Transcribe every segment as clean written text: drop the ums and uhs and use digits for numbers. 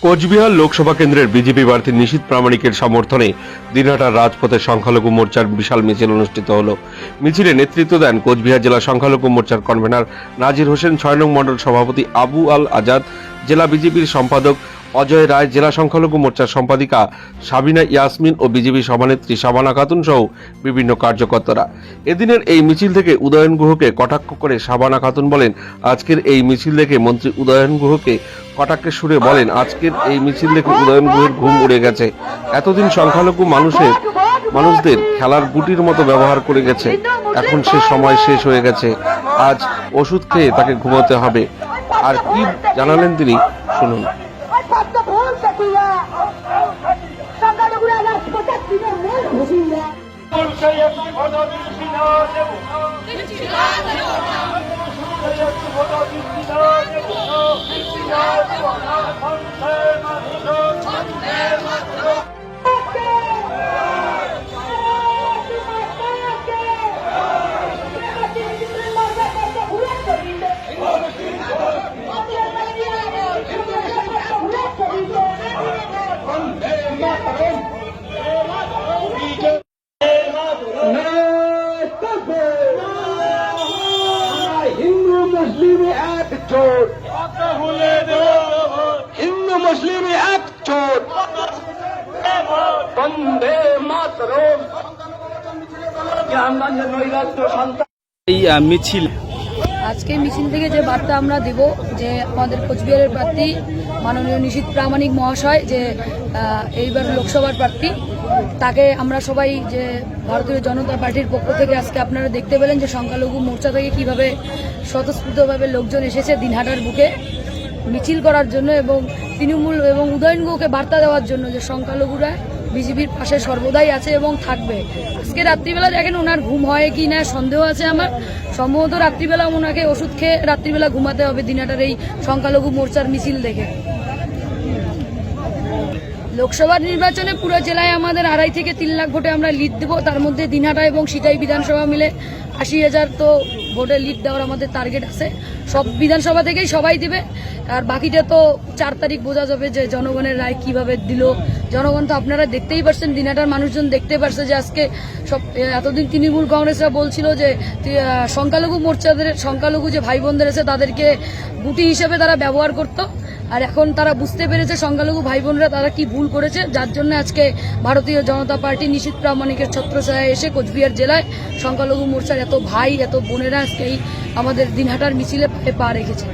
কোচবিহার লোকসভা কেন্দ্রের বিজেপি প্রার্থী নিশীথ প্রামাণিকের সমর্থনে দিনহাটার রাজপথে সংখ্যালঘু মোর্চার বিশাল মিছিল অনুষ্ঠিত হলো। মিছিলে নেতৃত্ব দেন কোচবিহার জেলা সংখ্যালঘু মোর্চার কনভেনর নাজির হোসেন, 6 নং মণ্ডল সভাপতি আবু আল আজাদ, জেলা বিজেপির সম্পাদক অজয় রায়, জেলা সংখ্যালঘু মোর্চার সম্পাদিকা সাবিনা ইয়াসমিন ও বিজেপি সভানেত্রী শাবানা খাতুন সহ বিভিন্ন কার্যকর্তারা। এদিনের এই মিছিল থেকে উদয়ন গুহকে কটাক্ষ করে শাবানা খাতুন বলেন, আজকের এই মিছিল দেখে মন্ত্রী উদয়ন গুহকে কটাক্ষের সুরে বলেন, আজকের এই মিছিল দেখে উদয়ন গুহের ঘুম উড়ে গেছে। এতদিন সংখ্যালঘু মানুষদের খেলার গুটির মতো ব্যবহার করে গেছে, এখন সে সময় শেষ হয়ে গেছে। আজ ওষুধ খেয়ে তাকে ঘুমাতে হবে। আর কি জানালেন তিনি, শুনুন। हिंदू मुस्लिम एकजुट वंदे मातरम। এই মিছিল আজকে মিছিল থেকে যে বার্তা আমরা দেব যে আমাদের কোচবিহারের প্রার্থী মাননীয় নিশীথ প্রামাণিক মহাশয় যে এইবার লোকসভার প্রার্থী, তাকে আমরা সবাই যে ভারতীয় জনতা পার্টির পক্ষ থেকে আজকে আপনারা দেখতে পেলেন যে সংখ্যালঘু মোর্চা থেকে কিভাবে স্বতঃস্ফূর্তভাবে লোকজন এসেছে দিনহাটার বুকে মিছিল করার জন্য এবং তৃণমূল এবং উদয়ন গুহকে বার্তা দেওয়ার জন্য যে সংখ্যালঘুরা বিজেপির পাশে সর্বদাই আছে এবং থাকবে। আজকে রাত্রিবেলা দেখেন ওনার ঘুম হয় কি না সন্দেহ আছে আমার, সম্ভবত রাত্রিবেলা ওনাকে ওষুধ খেয়ে রাত্রিবেলা ঘুমাতে হবে দিনহাটার এই সংখ্যালঘু মোর্চার মিছিল দেখে। লোকসভা নির্বাচনে পুরো জেলায় আমাদের 2.5 থেকে 3 লাখ ভোটে আমরা লিড দেবো, তার মধ্যে দিনহাটা এবং সিটাই বিধানসভা মিলে 80,000 তো ভোটে লিড দেওয়ার আমাদের টার্গেট আছে। সব বিধানসভা থেকেই সবাই দিবে, আর বাকিটা তো 4 তারিখ বোঝা যাবে যে জনগণের রায় কিভাবে দিল। জনগণ তো আপনারা দেখতেই পারছেন, দিনহাটার মানুষজন দেখতে পারছে যে আজকে সব এতদিন তৃণমূল কংগ্রেসরা বলছিল যে সংখ্যালঘু মোর্চাদের সংখ্যালঘু যে ভাই বোনদের আছে তাদেরকে গুটি হিসেবে তারা ব্যবহার করত, আর এখন তারা বুঝতে পেরেছে সংখ্যালঘু ভাই বোনরা তারা কি ভুল করেছে, যার জন্য আজকে ভারতীয় জনতা পার্টি নিশীথ প্রামাণিকের ছত্রছায়ায় এসে কোচবিহার জেলায় সংখ্যালঘু মোর্চার এত ভাই এত বোনেরা আজকে এই আমাদের দিনহাটার মিছিলে পা রেখেছে।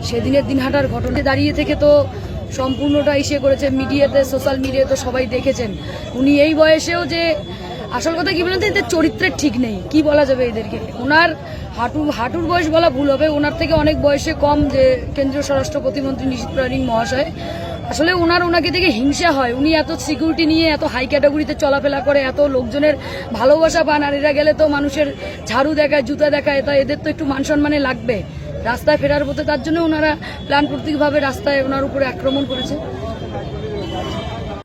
সেদিনের দিনহাটার ঘটনায় দাঁড়িয়ে থেকে তো সম্পূর্ণটা ইসে করেছে, মিডিয়াতে সোশ্যাল মিডিয়াতে সবাই দেখেছেন। উনি এই বয়সেও যে আসল কথা কি বলেন, এদের চরিত্রের ঠিক নেই, কি বলা যাবে এদেরকে। ওনার হাঁটুর বয়স বলা ভুল হবে, ওনার থেকে অনেক বয়সে কম যে কেন্দ্রীয় স্বরাষ্ট্র প্রতিমন্ত্রী নিশীথ প্রামাণিক মহাশয়। আসলে ওনাকে দেখে হিংসা হয়, উনি এত সিকিউরিটি নিয়ে এত হাই ক্যাটাগরিতে চলাফেরা করে, এত লোকজনের ভালোবাসা পান, আর এরা গেলে তো মানুষের ঝাড়ু দেখায় জুতা দেখায়, তা এদের তো একটু মান সম্মানে লাগবে রাস্তায় ফেরার পথে। তার জন্য ওনারা প্ল্যান প্রতীকভাবে রাস্তায় ওনার উপরে আক্রমণ করেছে।